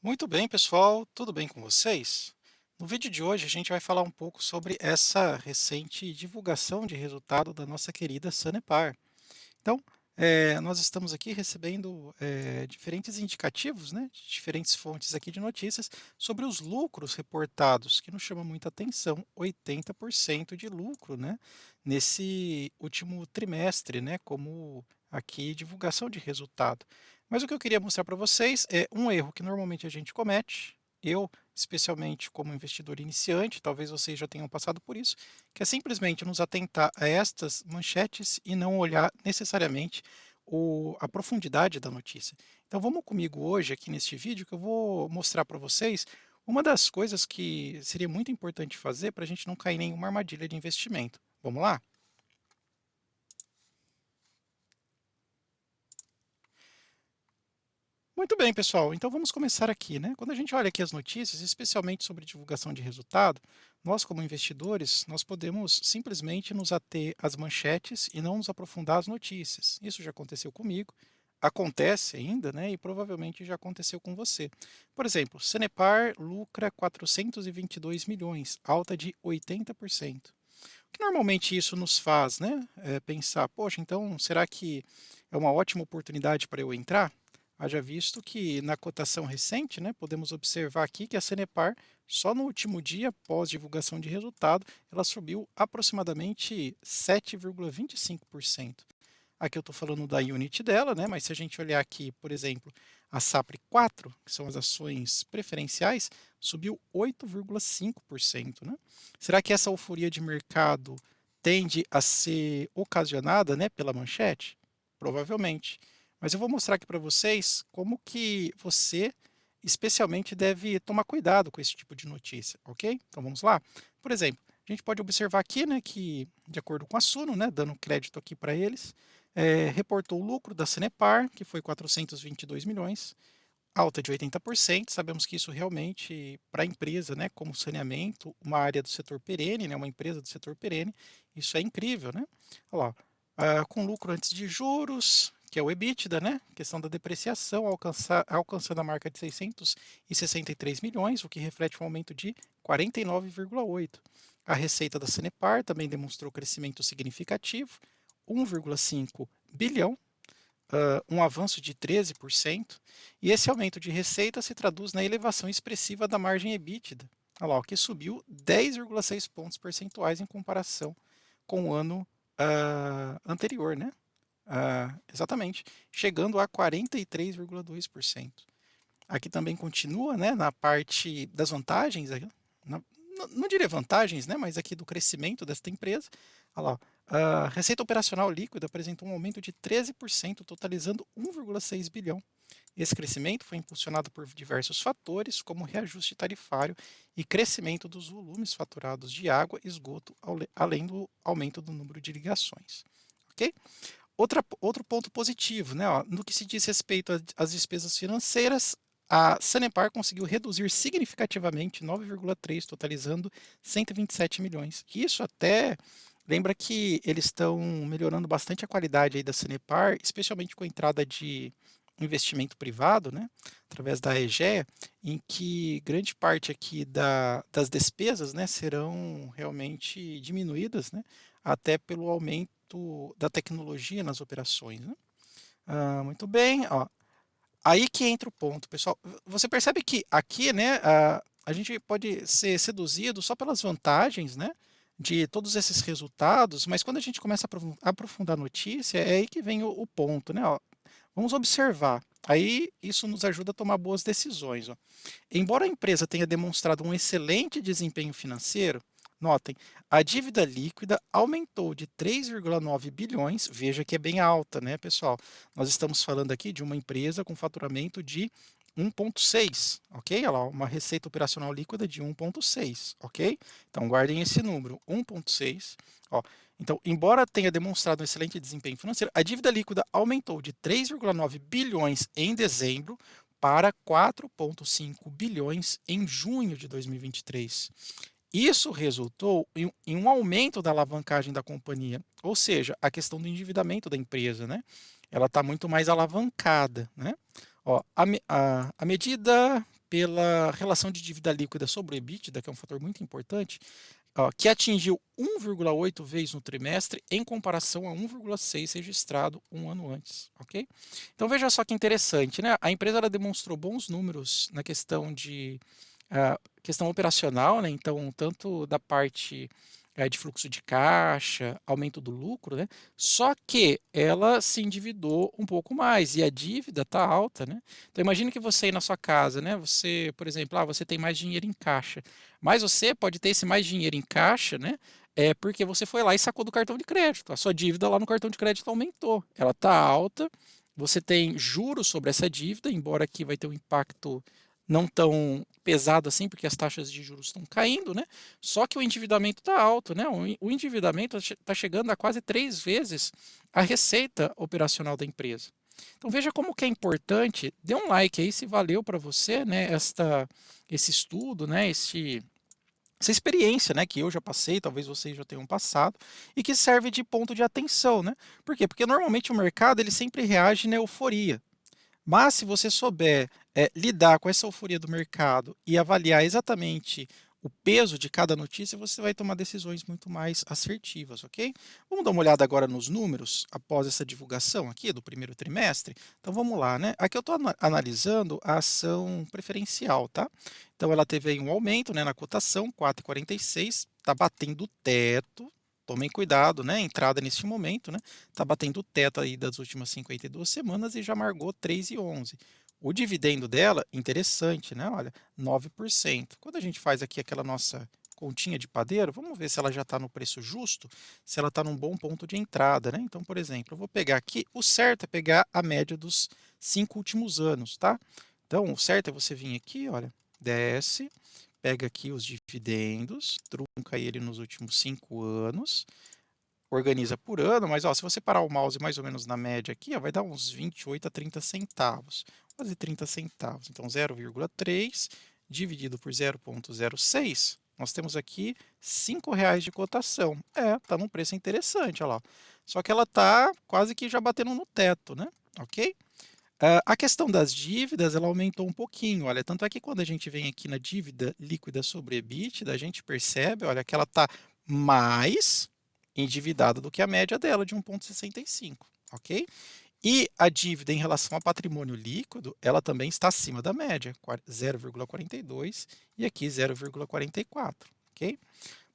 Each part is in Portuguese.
Muito bem, pessoal, tudo bem com vocês? No vídeo de hoje, a gente vai falar um pouco sobre essa recente divulgação de resultado da nossa querida Sanepar. Então, nós estamos aqui recebendo diferentes indicativos, né, de diferentes fontes aqui de notícias sobre os lucros reportados, que nos chama muita atenção, 80% de lucro, né, nesse último trimestre, né, como aqui divulgação de resultado. Mas o que eu queria mostrar para vocês é um erro que normalmente a gente comete, eu, especialmente como investidor iniciante, talvez vocês já tenham passado por isso, que é simplesmente nos atentar a estas manchetes e não olhar necessariamente a profundidade da notícia. Então vamos comigo hoje aqui neste vídeo que eu vou mostrar para vocês uma das coisas que seria muito importante fazer para a gente não cair em nenhuma armadilha de investimento. Vamos lá? Muito bem, pessoal. Então vamos começar aqui, né? Quando a gente olha aqui as notícias, especialmente sobre divulgação de resultado, nós como investidores, nós podemos simplesmente nos ater às manchetes e não nos aprofundar as notícias. Isso já aconteceu comigo, acontece ainda, né? E provavelmente já aconteceu com você. Por exemplo, Sanepar lucra 422 milhões, alta de 80%. O que normalmente isso nos faz, né? Pensar, poxa, então será que é uma ótima oportunidade para eu entrar? Haja visto que na cotação recente, né, podemos observar aqui que a Sanepar, só no último dia, após divulgação de resultado, ela subiu aproximadamente 7,25%. Aqui eu estou falando da unit dela, né? Mas se a gente olhar aqui, por exemplo, a SAPRE 4, que são as ações preferenciais, subiu 8,5%, né? Será que essa euforia de mercado tende a ser ocasionada, né, pela manchete? Provavelmente. Mas eu vou mostrar aqui para vocês como que você, especialmente, deve tomar cuidado com esse tipo de notícia, ok? Então vamos lá? Por exemplo, a gente pode observar aqui, né, que de acordo com a Suno, né, dando crédito aqui para eles, reportou o lucro da Sanepar, que foi 422 milhões, alta de 80%. Sabemos que isso realmente, para a empresa, né, como saneamento, uma área do setor perene, né, uma empresa do setor perene, isso é incrível, né? Olha lá, com lucro antes de juros, que é o EBITDA, né? Questão da depreciação, alcançando a marca de 663 milhões, o que reflete um aumento de 49,8%. A receita da Sanepar também demonstrou crescimento significativo, 1,5 bilhão, um avanço de 13%, e esse aumento de receita se traduz na elevação expressiva da margem EBITDA, olha lá, o que subiu 10,6 pontos percentuais em comparação com o ano anterior, né? Exatamente, chegando a 43,2%. Aqui também continua, né, na parte das vantagens, não diria vantagens, né, mas aqui do crescimento desta empresa. Olha lá, a receita operacional líquida apresentou um aumento de 13%, totalizando 1,6 bilhão. Esse crescimento foi impulsionado por diversos fatores, como reajuste tarifário e crescimento dos volumes faturados de água e esgoto, além do aumento do número de ligações. Ok? Outro ponto positivo, né, ó, no que se diz respeito às despesas financeiras, a Sanepar conseguiu reduzir significativamente 9,3, totalizando 127 milhões. Isso até lembra que eles estão melhorando bastante a qualidade aí da Sanepar, especialmente com a entrada de investimento privado, né, através da EGEA, em que grande parte aqui das despesas, né, serão realmente diminuídas, né, até pelo aumento da tecnologia nas operações, né? Muito bem, ó. Aí que entra o ponto, pessoal. Você percebe que aqui, né, a gente pode ser seduzido só pelas vantagens, né, de todos esses resultados, mas quando a gente começa a aprofundar a notícia, é aí que vem o ponto, né, ó. Vamos observar. Aí isso nos ajuda a tomar boas decisões, ó. Embora a empresa tenha demonstrado um excelente desempenho financeiro, notem, a dívida líquida aumentou de 3,9 bilhões, veja que é bem alta, né, pessoal? Nós estamos falando aqui de uma empresa com faturamento de 1,6, ok? Olha lá, uma receita operacional líquida de 1,6, ok? Então guardem esse número, 1,6. Ó, então, embora tenha demonstrado um excelente desempenho financeiro, a dívida líquida aumentou de 3,9 bilhões em dezembro para 4,5 bilhões em junho de 2023. Isso resultou em um aumento da alavancagem da companhia, ou seja, a questão do endividamento da empresa, né? Ela está muito mais alavancada, né? Ó, a medida pela relação de dívida líquida sobre o EBITDA, que é um fator muito importante, ó, que atingiu 1,8 vezes no trimestre em comparação a 1,6 registrado um ano antes, ok? Então veja só que interessante, né? A empresa ela demonstrou bons números na questão de questão operacional, né? Então tanto da parte de fluxo de caixa, aumento do lucro, né? Só que ela se endividou um pouco mais e a dívida está alta, né? Então imagine que você aí na sua casa, né? Você, por exemplo, você tem mais dinheiro em caixa, mas você pode ter esse mais dinheiro em caixa, né? É porque você foi lá e sacou do cartão de crédito. A sua dívida lá no cartão de crédito aumentou. Ela está alta. Você tem juros sobre essa dívida, embora aqui vai ter um impacto não tão pesado assim, porque as taxas de juros estão caindo, né? Só que o endividamento está alto, né? O endividamento está chegando a quase 3 vezes a receita operacional da empresa. Então veja como que é importante. Dê um like aí se valeu para você, né? Esse estudo, né? Essa experiência, né, que eu já passei, talvez vocês já tenham passado, e que serve de ponto de atenção, né? Por quê? Porque normalmente o mercado ele sempre reage na euforia. Mas se você souber lidar com essa euforia do mercado e avaliar exatamente o peso de cada notícia, você vai tomar decisões muito mais assertivas, ok? Vamos dar uma olhada agora nos números após essa divulgação aqui do primeiro trimestre. Então vamos lá, né? Aqui eu estou analisando a ação preferencial, tá? Então ela teve aí um aumento, né, na cotação, 4,46, está batendo o teto. Tomem cuidado, né? Entrada neste momento, né? Está batendo o teto aí das últimas 52 semanas e já marcou 3,11. O dividendo dela, interessante, né? Olha, 9%. Quando a gente faz aqui aquela nossa continha de padeiro, vamos ver se ela já está no preço justo, se ela está num bom ponto de entrada, né? Então, por exemplo, eu vou pegar aqui, o certo é pegar a média dos 5 últimos anos, tá? Então, o certo é você vir aqui, olha, desce, pega aqui os dividendos, trunca ele nos últimos 5 anos, organiza por ano, mas ó, se você parar o mouse mais ou menos na média aqui, ó, vai dar uns 28 a 30 centavos. Vou fazer 30 centavos. Então 0,3 dividido por 0,06, nós temos aqui R$ 5 de cotação. Tá num preço interessante, olha lá. Só que ela tá quase que já batendo no teto, né? Ok? A questão das dívidas, ela aumentou um pouquinho, olha, tanto é que quando a gente vem aqui na dívida líquida sobre EBITDA, a gente percebe, olha, que ela está mais endividada do que a média dela, de 1,65, ok? E a dívida em relação ao patrimônio líquido, ela também está acima da média, 0,42 e aqui 0,44, ok?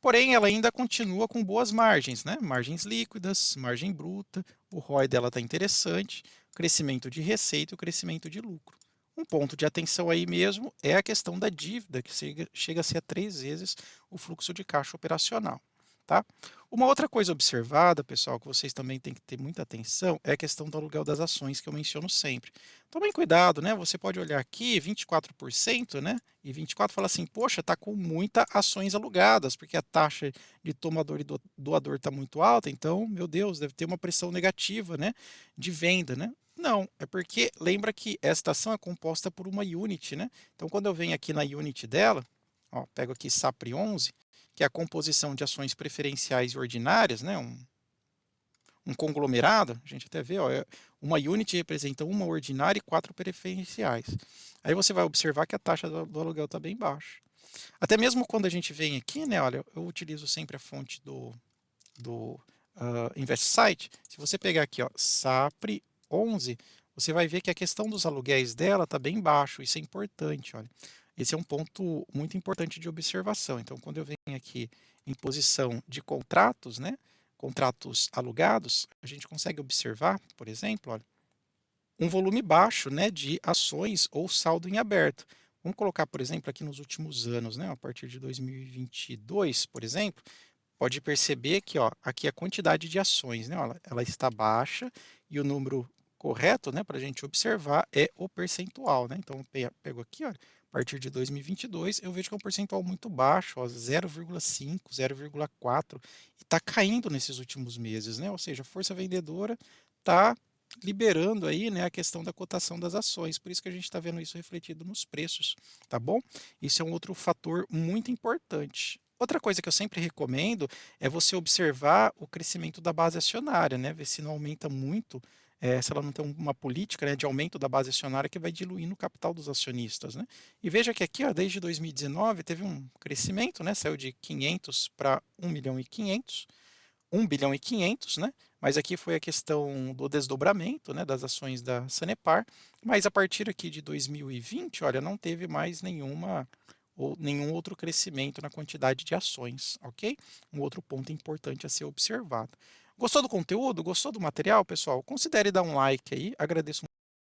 Porém, ela ainda continua com boas margens, né? Margens líquidas, margem bruta, o ROI dela está interessante, crescimento de receita e o crescimento de lucro. Um ponto de atenção aí mesmo é a questão da dívida, que chega a ser a 3 vezes o fluxo de caixa operacional. Tá? Uma outra coisa observada, pessoal, que vocês também têm que ter muita atenção, é a questão do aluguel das ações, que eu menciono sempre. Tomem cuidado, né? Você pode olhar aqui, 24%, né? E 24 fala assim, poxa, está com muitas ações alugadas, porque a taxa de tomador e doador está muito alta, então, meu Deus, deve ter uma pressão negativa, né? De venda, né? Não, é porque lembra que esta ação é composta por uma unit, né? Então, quando eu venho aqui na unit dela, ó, pego aqui SAPRE 11, que é a composição de ações preferenciais e ordinárias, né? Um conglomerado, a gente até vê, ó, uma unit representa uma ordinária e 4 preferenciais. Aí você vai observar que a taxa do aluguel está bem baixa. Até mesmo quando a gente vem aqui, né? Olha, eu utilizo sempre a fonte do InvestSite. Se você pegar aqui, ó, SAPRE 11, você vai ver que a questão dos aluguéis dela está bem baixo. Isso é importante, olha. Esse é um ponto muito importante de observação. Então, quando eu venho aqui em posição de contratos, né? Contratos alugados, a gente consegue observar, por exemplo, olha, um volume baixo, né, de ações ou saldo em aberto. Vamos colocar, por exemplo, aqui nos últimos anos, né, a partir de 2022, por exemplo, pode perceber que, ó, aqui a quantidade de ações, né, ó, ela está baixa e o número correto, né, para a gente observar é o percentual, né? Então, eu pego aqui, ó, a partir de 2022, eu vejo que é um percentual muito baixo, ó, 0,5, 0,4, e está caindo nesses últimos meses, né? Ou seja, a força vendedora está liberando aí, né, a questão da cotação das ações, por isso que a gente está vendo isso refletido nos preços, tá bom? Isso é um outro fator muito importante. Outra coisa que eu sempre recomendo é você observar o crescimento da base acionária, né? Ver se não aumenta muito se ela não tem uma política, né, de aumento da base acionária que vai diluindo o capital dos acionistas, né. E veja que aqui, ó, desde 2019 teve um crescimento, né, saiu de 500 para 1.500.000, 1.500.000, né, mas aqui foi a questão do desdobramento, né, das ações da Sanepar, mas a partir aqui de 2020, olha, não teve mais nenhum outro crescimento na quantidade de ações, ok? Um outro ponto importante a ser observado. Gostou do conteúdo? Gostou do material, pessoal? Considere dar um like aí, agradeço